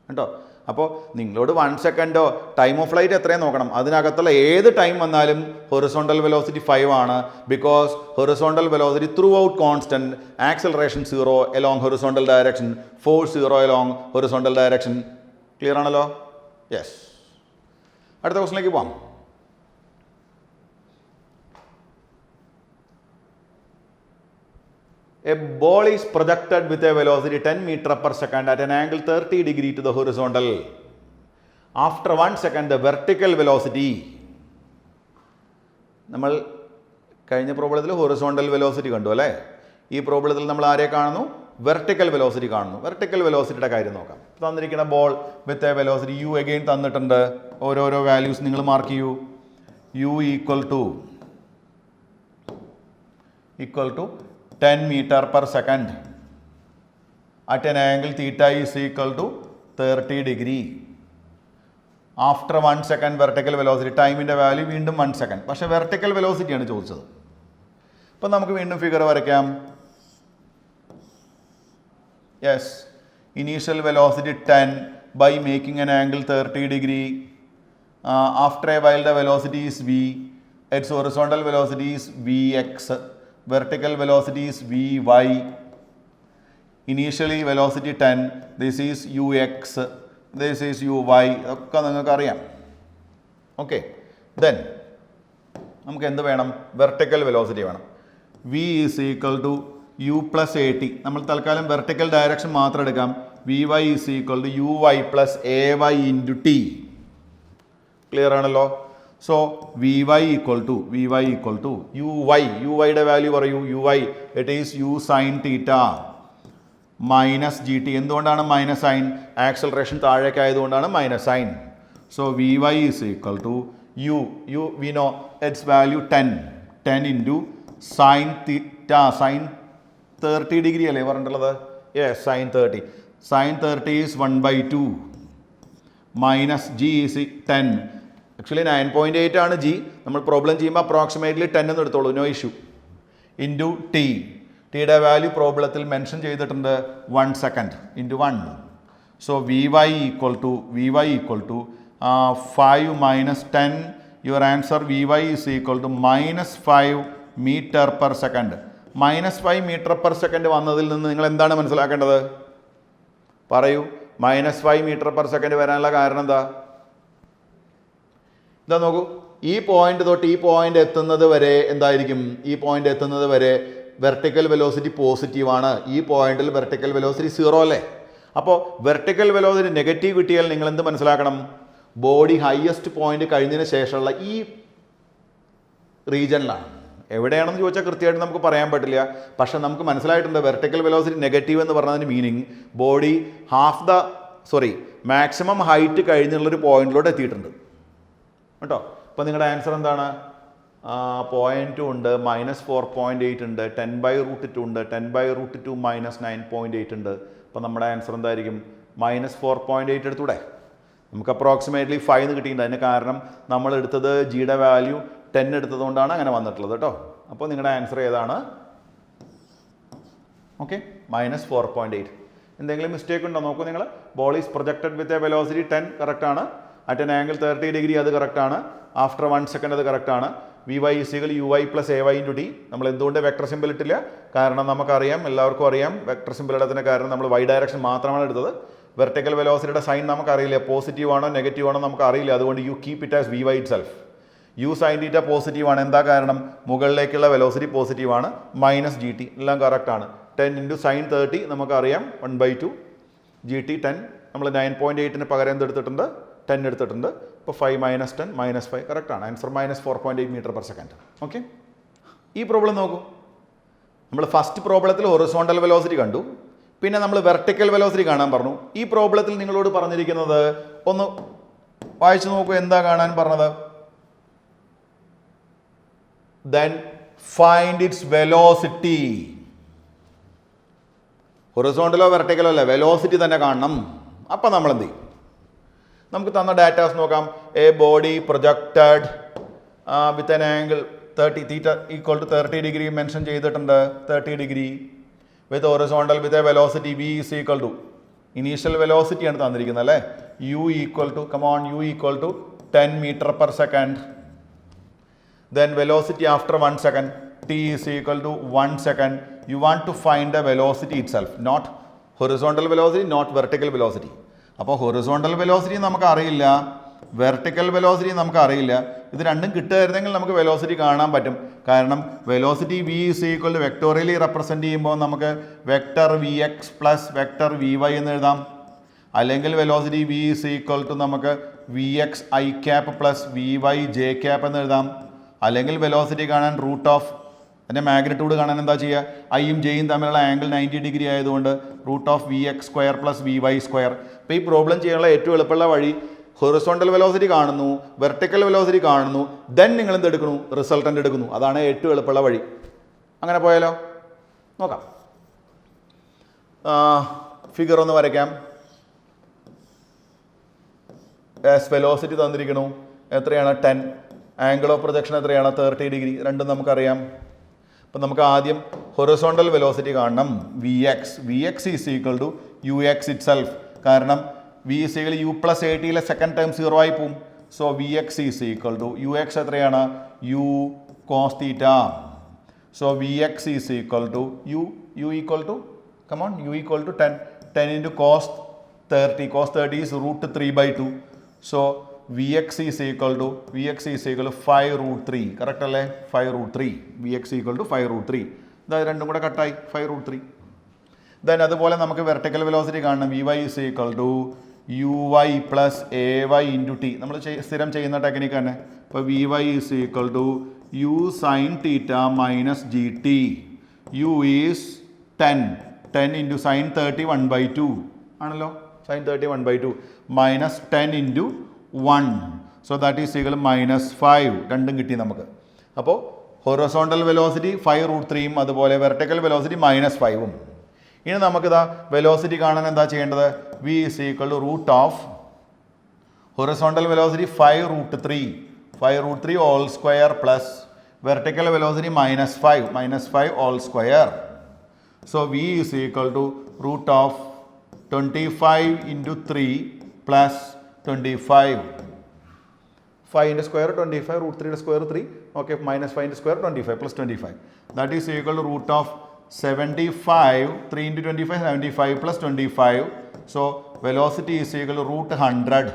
കേട്ടോ. അപ്പോൾ നിങ്ങളോട് 1 second ടൈം ഓഫ് ഫ്ലൈറ്റ് എത്രയും നോക്കണം. അതിനകത്തുള്ള ഏത് ടൈം വന്നാലും ഹൊറിസോണ്ടൽ വെലോസിറ്റി 5 ആണ്. Because horizontal velocity through out constant, acceleration 0 along horizontal direction, force 0 along horizontal direction. Clear ആണല്ലോ? യെസ്. അടുത്ത ക്വസ്റ്റിലേക്ക് പോവാം. A ball is projected with a velocity 10 meter per second at an angle 30 degree to the horizontal. After 1 second, the vertical velocity. നമ്മൾ കഴിഞ്ഞ പ്രോബ്ലത്തിൽ ഹൊറിസോണ്ടൽ വെലോസിറ്റി കണ്ടു അല്ലേ? ഈ പ്രോബ്ലത്തിൽ നമ്മൾ ആരെ കാണുന്നു? വെർട്ടിക്കൽ വെലോസിറ്റി കാണുന്നു. വെർട്ടിക്കൽ വെലോസിറ്റിയുടെ കാര്യം നോക്കാം. തന്നിരിക്കുന്ന ball with a velocity U again തന്നിട്ടുണ്ട്. ഓരോരോ വാല്യൂസ് നിങ്ങൾ മാർക്ക് ചെയ്യൂ. U equal to 10 meter per second at an angle theta is equal to 30 degree. After 1 second vertical velocity, ടൈമിൻ്റെ വാല്യൂ വീണ്ടും 1 second. പക്ഷേ വെർട്ടിക്കൽ വെലോസിറ്റിയാണ് ചോദിച്ചത്. അപ്പം നമുക്ക് വീണ്ടും ഫിഗർ വരയ്ക്കാം. Yes, initial velocity 10 by making an angle 30 degree. After a while the velocity is v. Its horizontal velocity is vx. Vertical velocity is vy. Initially velocity 10. This is ux. This is uy. ഒക്കെ നിങ്ങൾക്ക് അറിയാം. ഓക്കെ. ദെൻ നമുക്ക് എന്ത് വേണം? വെർട്ടിക്കൽ വെലോസിറ്റി വേണം. v is equal to u plus at. നമ്മൾ തൽക്കാലം വെർട്ടിക്കൽ ഡയറക്ഷൻ മാത്രം എടുക്കാം. vy is equal to uy plus ay into t. Clear ആണല്ലോ? So vy equal to uy യുടെ വാല്യൂ പറയൂ. uy it is u sin theta minus G T. എന്തുകൊണ്ടാണ് മൈനസ് സൈൻ? ആക്സലറേഷൻ താഴേക്ക് ആയതുകൊണ്ടാണ് minus sign. So vy is equal to u we know its value 10 into sin തീറ്റ. സൈൻ 30 ഡിഗ്രി അല്ലേ പറഞ്ഞിട്ടുള്ളത്? Yes, sine 30. Sine 30 is 1/2 minus G is 10. Actually 9.8 ആണ് ജി. നമ്മൾ പ്രോബ്ലം ചെയ്യുമ്പോൾ അപ്രോക്സിമേറ്റ്ലി 10 എന്ന് എടുത്തോളൂ, നോ ഇഷ്യൂ. Into T. ടിയുടെ വാല്യൂ പ്രോബ്ലത്തിൽ മെൻഷൻ ചെയ്തിട്ടുണ്ട് 1 second into 1. So vy equal to 5 minus 10. Your answer vy is equal to -5 meter per second. -5 meter per second വന്നതിൽ നിന്ന് നിങ്ങൾ എന്താണ് മനസ്സിലാക്കേണ്ടത്? പറയൂ. -5 മീറ്റർ പെർ സെക്കൻഡ് വരാനുള്ള കാരണം എന്താ? ഇതാ നോക്കൂ, ഈ പോയിന്റ് തൊട്ട് ഈ പോയിന്റ് എത്തുന്നത് വരെ എന്തായിരിക്കും? ഈ പോയിന്റ് എത്തുന്നത് വരെ വെർട്ടിക്കൽ വെലോസിറ്റി പോസിറ്റീവാണ്. ഈ പോയിന്റിൽ വെർട്ടിക്കൽ വെലോസിറ്റി 0 അല്ലേ? അപ്പോൾ വെർട്ടിക്കൽ വെലോസിറ്റി നെഗറ്റീവ് കിട്ടിയാൽ നിങ്ങൾ എന്ത് മനസ്സിലാക്കണം? ബോഡി ഹയസ്റ്റ് പോയിന്റ് കഴിഞ്ഞതിന് ശേഷമുള്ള ഈ റീജിയനിലാണ്. എവിടെയാണെന്ന് ചോദിച്ചാൽ കൃത്യമായിട്ട് നമുക്ക് പറയാൻ പറ്റില്ല. പക്ഷെ നമുക്ക് മനസ്സിലായിട്ടുണ്ട് വെർട്ടിക്കൽ വെലോസിറ്റി നെഗറ്റീവ് എന്ന് പറഞ്ഞതിന് മീനിങ് ബോഡി മാക്സിമം ഹൈറ്റ് കഴിഞ്ഞുള്ളൊരു പോയിന്റിലോട്ട് എത്തിയിട്ടുണ്ട് കേട്ടോ. അപ്പോൾ നിങ്ങളുടെ ആൻസർ എന്താണ്? 0.2 ഉണ്ട്, -4.8 ഉണ്ട്, 10/√2 ഉണ്ട്, 10/√2 -9.8 ഉണ്ട്. അപ്പോൾ നമ്മുടെ ആൻസർ എന്തായിരിക്കും? -4.8 എടുത്തൂടെ? നമുക്ക് അപ്രോക്സിമേറ്റ്ലി 5 എന്ന് കിട്ടിയിട്ടുണ്ട്. അതിന് കാരണം നമ്മൾ എടുത്തത് ജിയുടെ വാല്യൂ 10 എടുത്തതുകൊണ്ടാണ് അങ്ങനെ വന്നിട്ടുള്ളത് കേട്ടോ. അപ്പോൾ നിങ്ങളുടെ ആൻസർ ഏതാണ്? ഓക്കെ, -4.8. എന്തെങ്കിലും മിസ്റ്റേക്ക് ഉണ്ടോ നോക്കൂ നിങ്ങൾ. Ball is projected with a velocity 10 കറക്റ്റാണ്. അറ്റ് എൻ ആംഗിൾ 30 ഡിഗ്രി അത് കറക്റ്റാണ്. ആഫ്റ്റർ 1 സെക്കൻഡ് അത് കറക്റ്റാണ്. Vy = uy + ay × t. നമ്മൾ എന്തുകൊണ്ട് വെക്ടർ സിമ്പിൾ ഇട്ടില്ല? കാരണം നമുക്കറിയാം, എല്ലാവർക്കും അറിയാം വെക്ടർ സിമ്പിൾ ഇടത്തിന് കാരണം നമ്മൾ y ഡയറക്ഷൻ മാത്രമാണ് എടുത്തത്. വെർട്ടിക്കൽ വെലോസിറ്റിയുടെ സൈൻ നമുക്കറിയില്ല, പോസിറ്റീവ് ആണോ നെഗറ്റീവ് ആണോ നമുക്കറിയില്ല. അതുകൊണ്ട് you keep it as Vy itself. u sin θ positive ആണ്. എന്താ കാരണം? മുകളിലേക്കുള്ള വെലോസിറ്റി പോസിറ്റീവാണ്. -gt എല്ലാം കറക്റ്റാണ്. 10 × sin 30 നമുക്കറിയാം 1/2. gt 10 നമ്മൾ 9.8ന് പകരം എന്തെടുത്തിട്ടുണ്ട്? 10 എടുത്തിട്ടുണ്ട്. ഇപ്പോൾ 5 - 10 -5 കറക്റ്റാണ്. Answer -4.8 meter per second. Okay, ഈ പ്രോബ്ലം നോക്കൂ. നമ്മൾ ഫസ്റ്റ് പ്രോബ്ലത്തിൽ ഹൊറിസോണ്ടൽ വെലോസിറ്റി കണ്ടു, പിന്നെ നമ്മൾ വെർട്ടിക്കൽ വെലോസിറ്റി കാണാൻ പറഞ്ഞു. ഈ പ്രോബ്ലത്തിൽ നിങ്ങളോട് പറഞ്ഞിരിക്കുന്നത് ഒന്ന് വായിച്ചു നോക്കൂ. എന്താ കാണാൻ പറഞ്ഞത്? Then find its velocity. ഹൊറിസോണ്ടലോ വെർട്ടിക്കലോ അല്ല, വെലോസിറ്റി തന്നെ കാണണം. അപ്പം നമ്മൾ എന്ത് ചെയ്യും? നമുക്ക് തന്ന ഡാറ്റാസ് നോക്കാം. A body projected with an angle 30 = 30 degree mention ചെയ്തിട്ടുണ്ട്. 30 degree with horizontal with a velocity v = initial വെലോസിറ്റിയാണ് തന്നിരിക്കുന്നത് അല്ലേ? u = 10 metre per second. Then velocity after 1 second, t = 1 second. You want to find the velocity itself, not horizontal velocity, not vertical velocity. അപ്പോൾ ഹൊറിസോണ്ടൽ വെലോസിറ്റി നമുക്ക് അറിയില്ല, വെർട്ടിക്കൽ വെലോസിറ്റി നമുക്ക് അറിയില്ല. ഇത് രണ്ടും കിട്ടുമായിരുന്നെങ്കിൽ നമുക്ക് വെലോസിറ്റി കാണാൻ പറ്റും. കാരണം വെലോസിറ്റി v = വെക്ടോറിയലി റെപ്രസെൻറ്റ് ചെയ്യുമ്പോൾ നമുക്ക് വെക്ടർ vx + വെക്ടർ vy എന്ന് എഴുതാം. അല്ലെങ്കിൽ വെലോസിറ്റി v = നമുക്ക് vx i cap + vy j cap എന്ന് എഴുതാം. അല്ലെങ്കിൽ വെലോസിറ്റി കാണാൻ അതിൻ്റെ മാഗ്നിറ്റ്യൂഡ് കാണാൻ എന്താ ചെയ്യുക? ഐയും ജെയും തമ്മിലുള്ള ആംഗിൾ 90 ഡിഗ്രി ആയതുകൊണ്ട് √(vx² + vy². അപ്പോൾ ഈ പ്രോബ്ലം ചെയ്യാനുള്ള ഏറ്റവും എളുപ്പമുള്ള വഴി ഹൊറിസോണ്ടൽ വെലോസിറ്റി കാണുന്നു, വെർട്ടിക്കൽ വെലോസിറ്റി കാണുന്നു, ദെൻ നിങ്ങൾ എന്തെടുക്കുന്നു? റിസൾട്ടൻ്റ് എടുക്കുന്നു. അതാണ് ഏറ്റവും എളുപ്പമുള്ള വഴി. അങ്ങനെ പോയാലോ? നോക്കാം. ഫിഗർ ഒന്ന് വരയ്ക്കാം. വെലോസിറ്റി തന്നിരിക്കുന്നു. എത്രയാണ്? 10. ആംഗിൾ ഓഫ് പ്രൊജക്ഷൻ എത്രയാണ്? 30 ഡിഗ്രി. രണ്ടും നമുക്കറിയാം. അപ്പം നമുക്ക് ആദ്യം ഹൊറിസോണ്ടൽ വെലോസിറ്റി കാണണം. vx = ux itself. കാരണം v = u + at second time 0 ആയി പോവും. സോ vx = ux എത്രയാണ്? u cos θ. So vx = u = 10 × cos 30. cos 30 is √3/2. So vx = 5√3. Correct അല്ലേ? 5√3. vx = 5√3. ഇതായത് രണ്ടും കൂടെ കട്ടായി 5√3. ദെൻ അതുപോലെ നമുക്ക് വെർട്ടിക്കൽ വെലോസിറ്റി കാണണം. vy = uy + ay × t. നമ്മൾ സ്ഥിരം ചെയ്യുന്ന ടെക്നിക്ക് തന്നെ. ഇപ്പോൾ vy = u sin θ - gt. u is 10 × sin 30 1/2 ആണല്ലോ. sin 30 1/2 -10 × 1. So that is equal -5. രണ്ടും കിട്ടി നമുക്ക്. അപ്പോൾ ഹൊറിസോണ്ടൽ വെലോസിറ്റി 5√3ഉം അതുപോലെ വെർട്ടിക്കൽ വെലോസിറ്റി -5ഉം. ഇനി നമുക്കിതാ വെലോസിറ്റി കാണാൻ എന്താ ചെയ്യേണ്ടത്? v = horizontal velocity 5√3 2 vertical velocity -5 2. So v = √25 × 3 + 25. 5 into square 25, root 3 into square 3. Okay, minus 5 into square 25 plus 25. That is equal to root of 75. 3 into 25, 75 plus 25. So velocity is equal to root 100.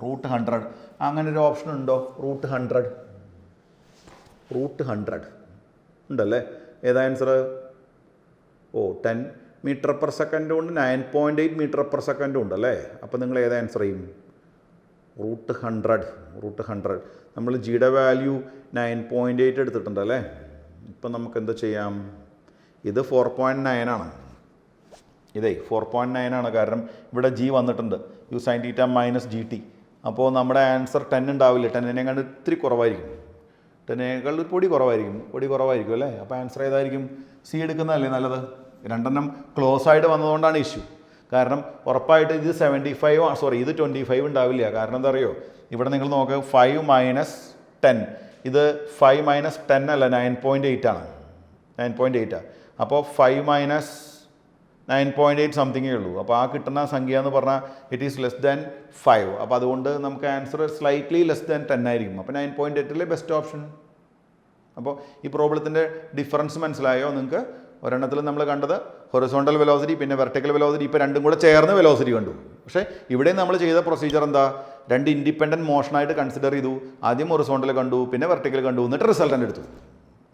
Root 100. അങ്ങനെ ഒരു ഓപ്ഷൻ ഉണ്ടോ? റൂട്ട് 100. റൂട്ട് 100 ഉണ്ടല്ലേ? ഏതാ ആൻസർ? 10 മീറ്റർ പെർ സെക്കൻഡും ഉണ്ട്, 9.8 മീറ്റർ പെർ സെക്കൻഡും ഉണ്ടല്ലേ? അപ്പോൾ നിങ്ങൾ ഏതാ ആൻസർ ചെയ്യും? റൂട്ട് 100. റൂട്ട് 100. നമ്മൾ ജിയുടെ വാല്യൂ 9.8 എടുത്തിട്ടുണ്ടല്ലേ? ഇപ്പം നമുക്ക് എന്താ ചെയ്യാം? ഇത് 4.9 ആണ്. ഇതേ 4.9 ആണ്. കാരണം ഇവിടെ ജി വന്നിട്ടുണ്ട്, U sine theta minus G T. അപ്പോൾ നമ്മുടെ ആൻസർ 10 ഉണ്ടാവില്ല. 10 കണ്ട് ഇത്തിരി കുറവായിരിക്കും. 10 പൊടി കുറവായിരിക്കും അല്ലേ? അപ്പോൾ ആൻസർ ഏതായിരിക്കും? സി എടുക്കുന്നതല്ലേ നല്ലത്? രണ്ടെണ്ണം ക്ലോസ് ആയിട്ട് വന്നതുകൊണ്ടാണ് ഇഷ്യൂ. കാരണം ഉറപ്പായിട്ട് ഇത് 75 ഇത് 25 ഉണ്ടാവില്ല. കാരണം എന്താ അറിയോ? ഇവിടെ നിങ്ങൾ നോക്കുക, 5 മൈനസ് 10, ഇത് 5 മൈനസ് 10 അല്ല, 9.8 ആണ്. 9.8. അപ്പോൾ 5 മൈനസ് 9.8 സംതിങ്ങേ ഉള്ളൂ. അപ്പോൾ ആ കിട്ടുന്ന സംഖ്യ എന്ന് പറഞ്ഞാൽ ഇറ്റ് ഈസ് ലെസ് ദാൻ 5. അപ്പോൾ അതുകൊണ്ട് നമുക്ക് ആൻസർ സ്ലൈറ്റ്ലി ലെസ് ദാൻ 10 ആയിരിക്കും. അപ്പോൾ 9.8 ബെസ്റ്റ് ഓപ്ഷൻ. അപ്പോൾ ഈ പ്രോബ്ലത്തിൻ്റെ ഡിഫറൻസ് മനസ്സിലായോ നിങ്ങൾക്ക്? ഒരെണ്ണത്തിൽ നമ്മൾ കണ്ടത് ഹൊറിസോണ്ടൽ വെലോസിറ്റി, പിന്നെ വെർട്ടിക്കൽ വെലോസിറ്റി, ഇപ്പോൾ രണ്ടും കൂടെ ചേർന്ന് വെലോസിറ്റി കണ്ടു. പക്ഷേ ഇവിടെ നമ്മൾ ചെയ്ത പ്രൊസീജിയർ എന്താ? രണ്ട് ഇൻഡിപെൻഡൻറ്റ് മോഷനായിട്ട് കൺസിഡർ ചെയ്തു. ആദ്യം ഹൊറിസോണ്ടൽ കണ്ടു, പിന്നെ വെർട്ടിക്കൽ കണ്ടു, എന്നിട്ട് റിസൾട്ടൻ്റ് എടുത്തു.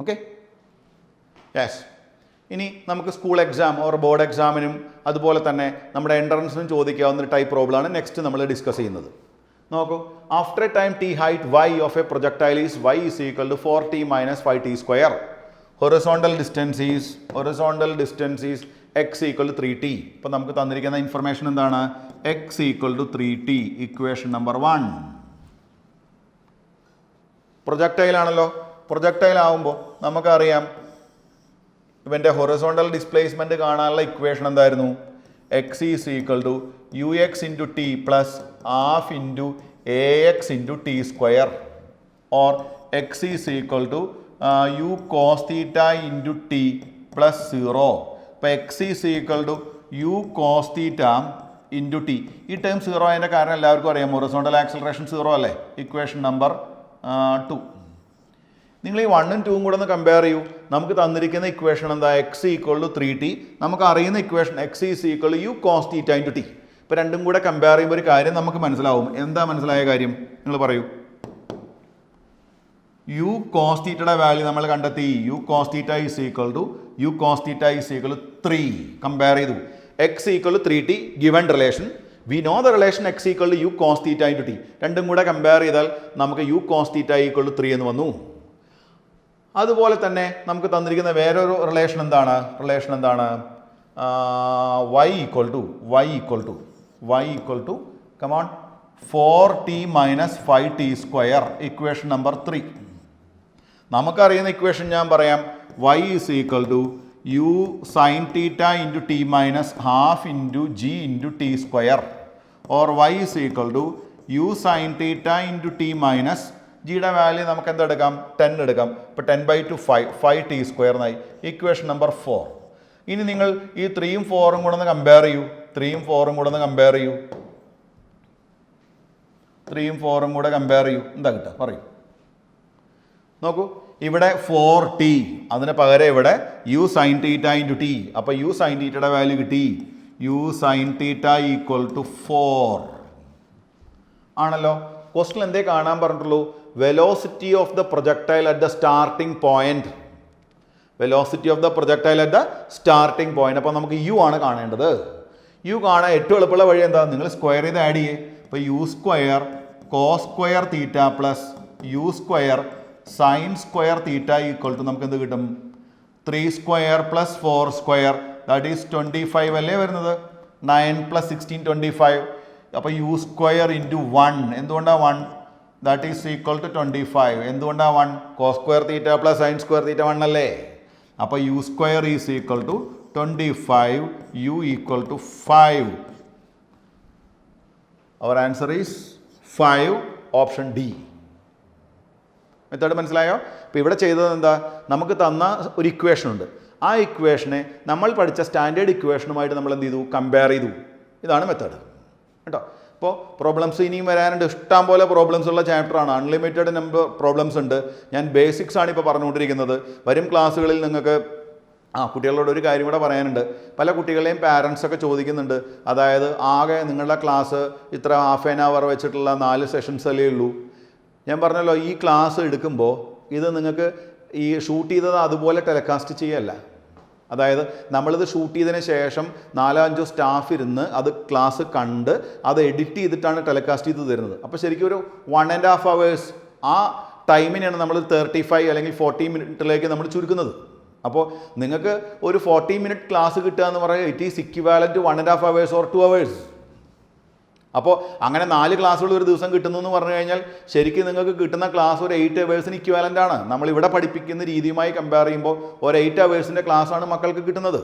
Okay, yes. ഇനി നമുക്ക് സ്കൂൾ എക്സാം ഓർ ബോർഡ് എക്സാമിനും അതുപോലെ തന്നെ നമ്മുടെ എൻട്രൻസിനും ചോദിക്കാവുന്ന ഒരു ടൈപ്പ് പ്രോബ്ലമാണ് നെക്സ്റ്റ് നമ്മൾ ഡിസ്കസ് ചെയ്യുന്നത്. നോക്കൂ, after a time T height Y of a projectile is Y is equal to 4t minus 5t square. horizontal distance is x equal to 3t. ഇപ്പോൾ നമുക്ക് തന്നിരിക്കുന്ന ഇൻഫർമേഷൻ എന്താണ്? x equal to 3t, equation number 1. Projectile ആണല്ലോ. പ്രൊജക്ടൈൽ ആവുമ്പോൾ നമുക്കറിയാം ഇവൻ്റെ ഹൊറിസോണ്ടൽ ഡിസ്പ്ലേസ്മെൻറ്റ് കാണാനുള്ള ഇക്വേഷൻ എന്തായിരുന്നു? x is equal to ux into T plus half into ax into T square, or x is equal to u cos theta into t plus 0. ഇപ്പോൾ x is equal to u cos theta into t. ഈ ടേം 0 ആയതിൻ്റെ കാരണം എല്ലാവർക്കും അറിയാം, ഹൊറിസോണ്ടൽ ആക്സലറേഷൻ 0 അല്ലേ? Equation number 2. നിങ്ങൾ ഈ 1ഉം 2ഉം കൂടെ ഒന്ന് കമ്പയർ ചെയ്യൂ. നമുക്ക് തന്നിരിക്കുന്ന ഇക്വേഷൻ എന്താ? x equal to 3t. നമുക്ക് അറിയുന്ന equation x is equal to u cos theta into t. ഇപ്പോൾ രണ്ടും കൂടെ കമ്പയർ ചെയ്യുമ്പോൾ ഒരു കാര്യം നമുക്ക് മനസ്സിലാവും. എന്താ മനസ്സിലായ കാര്യം? നിങ്ങൾ പറയൂ. യു കോസ് തീറ്റയുടെ വാല്യൂ നമ്മൾ കണ്ടെത്തി. U cos theta is equal to 3. Compare ചെയ്തു. X equal to 3t given relation. We know the relation X equal to U cos theta into T. രണ്ടും കൂടെ കമ്പയർ ചെയ്താൽ നമുക്ക് U cos theta equal to 3 എന്ന് വന്നു. അതുപോലെ തന്നെ നമുക്ക് തന്നിരിക്കുന്ന വേറൊരു റിലേഷൻ എന്താണ്? y equal to come on 4t minus 5t square, equation number 3. നമുക്കറിയുന്ന ഇക്വേഷൻ ഞാൻ പറയാം. y is equal to u sine theta into t minus half into g into T square, or y is equal to u sine theta into t minus ജിയുടെ വാല്യൂ നമുക്ക് എന്തെടുക്കാം? 10 എടുക്കാം. ഇപ്പോൾ 10/2 5t സ്ക്വയർ എന്നായി. Equation number 4. ഇനി നിങ്ങൾ ഈ 3ഉം 4ഉം കൂടെ ഒന്ന് കമ്പയർ ചെയ്യൂ. 3ഉം 4ഉം കൂടെ കമ്പയർ ചെയ്യൂ. എന്താ കിട്ടുക? പറയൂ. നോക്കൂ, ഇവിടെ 4t, അതിന് പകരം ഇവിടെ U sine theta into T. അപ്പോൾ യു സൈൻ തീറ്റയുടെ വാല്യൂ കിട്ടി. U sine theta equal to 4 ആണല്ലോ. ക്വസ്റ്റ്യൻ എന്തേ കാണാൻ പറഞ്ഞിട്ടുള്ളൂ? Velocity of the projectile at the starting point. അപ്പോൾ നമുക്ക് യു ആണ് കാണേണ്ടത്. യു കാണാൻ ഏറ്റവും എളുപ്പമുള്ള വഴി എന്താ? നിങ്ങൾ സ്ക്വയർ ചെയ്ത് ആഡ് ചെയ്യേ. അപ്പോൾ U square cos square theta plus U square sine square theta equal to നമുക്ക് എന്ത് കിട്ടും? 3 square plus 4 square, that is 25 അല്ലേ വരുന്നത്? 9 + 16 25. അപ്പോൾ യു സ്ക്വയർ ഇൻറ്റു 1. എന്തുകൊണ്ടാണ് 1? That is equal to 25. എന്തുകൊണ്ടാണ് 1? Cos square theta plus sine square theta 1 അല്ലേ? അപ്പോൾ U square is equal to 25, U equal to 5. Our answer is 5, option D. Method മനസ്സിലായോ? അപ്പോൾ ഇവിടെ ചെയ്തത് എന്താ? നമുക്ക് തന്ന ഒരു ഇക്വേഷൻ ഉണ്ട്. ആ ഇക്വേഷനെ നമ്മൾ പഠിച്ച സ്റ്റാൻഡേർഡ് ഇക്വേഷനുമായിട്ട് നമ്മൾ എന്ത് ചെയ്തു? കമ്പയർ ചെയ്തു. ഇതാണ് മെത്തേഡ് കേട്ടോ. അപ്പോൾ പ്രോബ്ലംസ് ഇനിയും വരാനുണ്ട്, ഇഷ്ടം പോലെ പ്രോബ്ലംസ് ഉള്ള ചാപ്റ്ററാണ്, അൺലിമിറ്റഡ് നമ്പർ പ്രോബ്ലംസ് ഉണ്ട്. ഞാൻ ബേസിക്സ് ആണ് ഇപ്പോൾ പറഞ്ഞുകൊണ്ടിരിക്കുന്നത്. വരും ക്ലാസ്സുകളിൽ നിങ്ങൾക്ക് കുട്ടികളോട് ഒരു കാര്യം കൂടെ പറയാനുണ്ട്. പല കുട്ടികളെയും പാരൻസൊക്കെ ചോദിക്കുന്നുണ്ട്, അതായത് ആകെ നിങ്ങളുടെ ക്ലാസ് ഇത്ര ഹാഫ് ആൻ അവർ വെച്ചിട്ടുള്ള 4 സെഷൻസ് അല്ലേ ഉള്ളൂ. ഞാൻ പറഞ്ഞല്ലോ, ഈ ക്ലാസ് എടുക്കുമ്പോൾ ഇത് നിങ്ങൾക്ക് ഈ ഷൂട്ട് ചെയ്തത് അതുപോലെ ടെലികാസ്റ്റ് ചെയ്യല്ല. അതായത് നമ്മളിത് ഷൂട്ട് ചെയ്തതിന് ശേഷം 4-5 സ്റ്റാഫ് ഇരുന്ന് അത് ക്ലാസ് കണ്ട് അത് എഡിറ്റ് ചെയ്തിട്ടാണ് ടെലികാസ്റ്റ് ചെയ്ത് തരുന്നത്. അപ്പോൾ ശരിക്കും ഒരു 1.5 hours ആ ടൈമിനെയാണ് നമ്മൾ 35 അല്ലെങ്കിൽ 40 മിനിറ്റിലേക്ക് നമ്മൾ ചുരുക്കുന്നത്. അപ്പോൾ നിങ്ങൾക്ക് ഒരു 40 മിനിറ്റ് ക്ലാസ് കിട്ടുക എന്ന് പറയുന്നത് it is equivalent to 1.5 hours or 2 hours. അപ്പോൾ അങ്ങനെ 4 ക്ലാസ്സുകൾ ഒരു ദിവസം കിട്ടുന്നു എന്ന് പറഞ്ഞു കഴിഞ്ഞാൽ ശരിക്കും നിങ്ങൾക്ക് കിട്ടുന്ന ക്ലാസ് ഒരു 8 hours ഇക്വാലൻ്റ് ആണ്. നമ്മളിവിടെ പഠിപ്പിക്കുന്ന രീതിയുമായി കമ്പയർ ചെയ്യുമ്പോൾ ഒരു 8 hours ക്ലാസ്സാണ് മക്കൾക്ക് കിട്ടുന്നത്.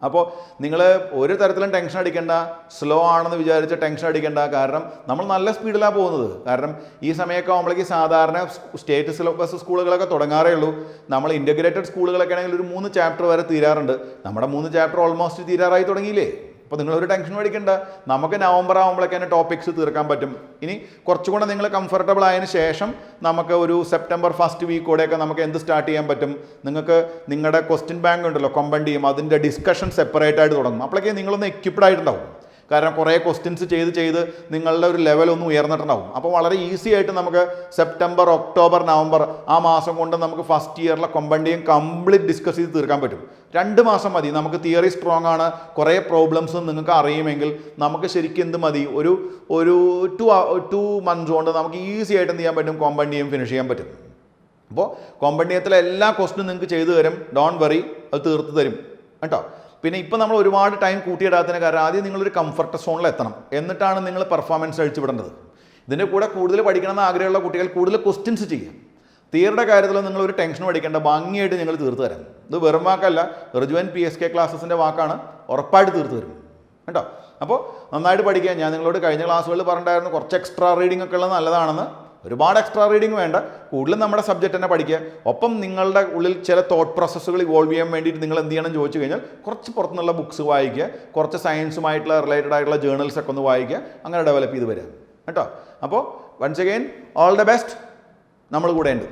അപ്പോൾ നിങ്ങൾ ഒരു തരത്തിലും ടെൻഷൻ അടിക്കേണ്ട, സ്ലോ ആണെന്ന് വിചാരിച്ച് ടെൻഷൻ അടിക്കേണ്ട. കാരണം നമ്മൾ നല്ല സ്പീഡിലാണ് പോകുന്നത്. കാരണം ഈ സമയമൊക്കെ ആകുമ്പോഴേക്ക് സാധാരണ സ്റ്റേറ്റ് സിലബസ് സ്കൂളുകളൊക്കെ തുടങ്ങാറേ ഉള്ളൂ. നമ്മൾ ഇൻ്റഗ്രേറ്റഡ് സ്കൂളുകളൊക്കെ ആണെങ്കിൽ ഒരു 3 ചാപ്റ്റർ വരെ തീരാറുണ്ട്. നമ്മുടെ 3 ചാപ്റ്റർ ഓൾമോസ്റ്റ് തീരാറായി തുടങ്ങിയില്ലേ. അപ്പോൾ നിങ്ങളൊരു ടെൻഷൻ മേടിക്കേണ്ട, നമുക്ക് നവംബർ ആകുമ്പോഴേക്കാണ് ടോപ്പിക്സ് തീർക്കാൻ പറ്റും. ഇനി കുറച്ചുകൂടെ നിങ്ങൾ കംഫർട്ടബിൾ ആയതിനു ശേഷം നമുക്ക് ഒരു സെപ്റ്റംബർ ഫസ്റ്റ് വീക്കോടെയൊക്കെ നമുക്ക് എന്ത് സ്റ്റാർട്ട് ചെയ്യാൻ പറ്റും, നിങ്ങൾക്ക് നിങ്ങളുടെ ക്വസ്റ്റ്യൻ ബാങ്ക് ഉണ്ടല്ലോ കൊമ്പണ്ടിയും അതിൻ്റെ ഡിസ്കഷൻ സെപ്പറേറ്റ് ആയിട്ട് തുടങ്ങും. അപ്പോഴേക്കും നിങ്ങളൊന്ന് എക്വിപ്ഡ് ആയിട്ടുണ്ടാവും. കാരണം കുറേ ക്വസ്റ്റ്യൻസ് ചെയ്ത് നിങ്ങളുടെ ഒരു ലെവലൊന്നും ഉയർന്നിട്ടുണ്ടാവും. അപ്പോൾ വളരെ ഈസി ആയിട്ട് നമുക്ക് സെപ്റ്റംബർ, ഒക്ടോബർ, നവംബർ ആ മാസം കൊണ്ട് നമുക്ക് ഫസ്റ്റ് ഇയറിലെ കൊമ്പണ്ടിയും കംപ്ലീറ്റ് ഡിസ്കസ് ചെയ്ത് തീർക്കാൻ പറ്റും. 2 മാസം മതി. നമുക്ക് തിയറി സ്ട്രോങ് ആണ്, കുറേ പ്രോബ്ലംസും നിങ്ങൾക്ക് അറിയുമെങ്കിൽ നമുക്ക് ശരിക്കും എന്ത് മതി, ഒരു 2 months കൊണ്ട് നമുക്ക് ഈസി ആയിട്ട് എന്ത് ചെയ്യാൻ പറ്റും, കോമ്പണ്ടിയം ഫിനിഷ് ചെയ്യാൻ പറ്റും. അപ്പോൾ കോമ്പണ്ടിയത്തിലെ എല്ലാ ക്വസ്റ്റ്യനും നിങ്ങൾക്ക് ചെയ്തു തരും. ഡോൺ വറി, അത് തീർത്ത് തരും കേട്ടോ. പിന്നെ ഇപ്പോൾ നമ്മൾ ഒരുപാട് ടൈം കൂട്ടിയിടാത്തതിന് കാരണം ആദ്യം നിങ്ങളൊരു കംഫർട്ട് സോണിൽ എത്തണം, എന്നിട്ടാണ് നിങ്ങൾ പെർഫോമൻസ് അഴിച്ചു വിടേണ്ടത്. ഇതിൻ്റെ കൂടെ കൂടുതൽ പഠിക്കണമെന്ന് ആഗ്രഹമുള്ള കുട്ടികൾ കൂടുതൽ ക്വസ്റ്റ്യൻസ് ചെയ്യും. തിയറിയുടെ കാര്യത്തിൽ നിങ്ങളൊരു ടെൻഷൻ പഠിക്കേണ്ട, ഭംഗിയായിട്ട് ഞങ്ങൾ തീർത്ത് തരാം. ഇത് വെറും വാക്കല്ല, റിജുവൻ PSK ക്ലാസ്സസിൻ്റെ വാക്കാണ്, ഉറപ്പായിട്ട് തീർത്ത് തരും കേട്ടോ. അപ്പോൾ നന്നായിട്ട് പഠിക്കുക. ഞാൻ നിങ്ങളോട് കഴിഞ്ഞ ക്ലാസ്സുകളിൽ പറഞ്ഞിട്ടുണ്ടായിരുന്നു കുറച്ച് എക്സ്ട്രാ റീഡിംഗ് ഒക്കെ ഉള്ളത് നല്ലതാണെന്ന്. ഒരുപാട് എക്സ്ട്രാ റീഡിംഗ് വേണ്ട, കൂടുതലും നമ്മുടെ സബ്ജക്റ്റ് തന്നെ പഠിക്കുക. ഒപ്പം നിങ്ങളുടെ ഉള്ളിൽ ചില തോട്ട് പ്രോസസ്സുകൾ ഇവോൾവ് ചെയ്യാൻ വേണ്ടിയിട്ട് നിങ്ങൾ എന്ത് ചെയ്യണം ചോദിച്ചു കഴിഞ്ഞാൽ കുറച്ച് പുറത്തുനിന്നുള്ള ബുക്സ് വായിക്കുക, കുറച്ച് സയൻസുമായിട്ടുള്ള റിലേറ്റഡ് ആയിട്ടുള്ള ജേർണൽസ് ഒക്കെ ഒന്ന് വായിക്കുക, അങ്ങനെ ഡെവലപ്പ് ചെയ്ത് വരിക കേട്ടോ. അപ്പോൾ once again all the best, നമ്മൾ കൂടെ ഉണ്ട്.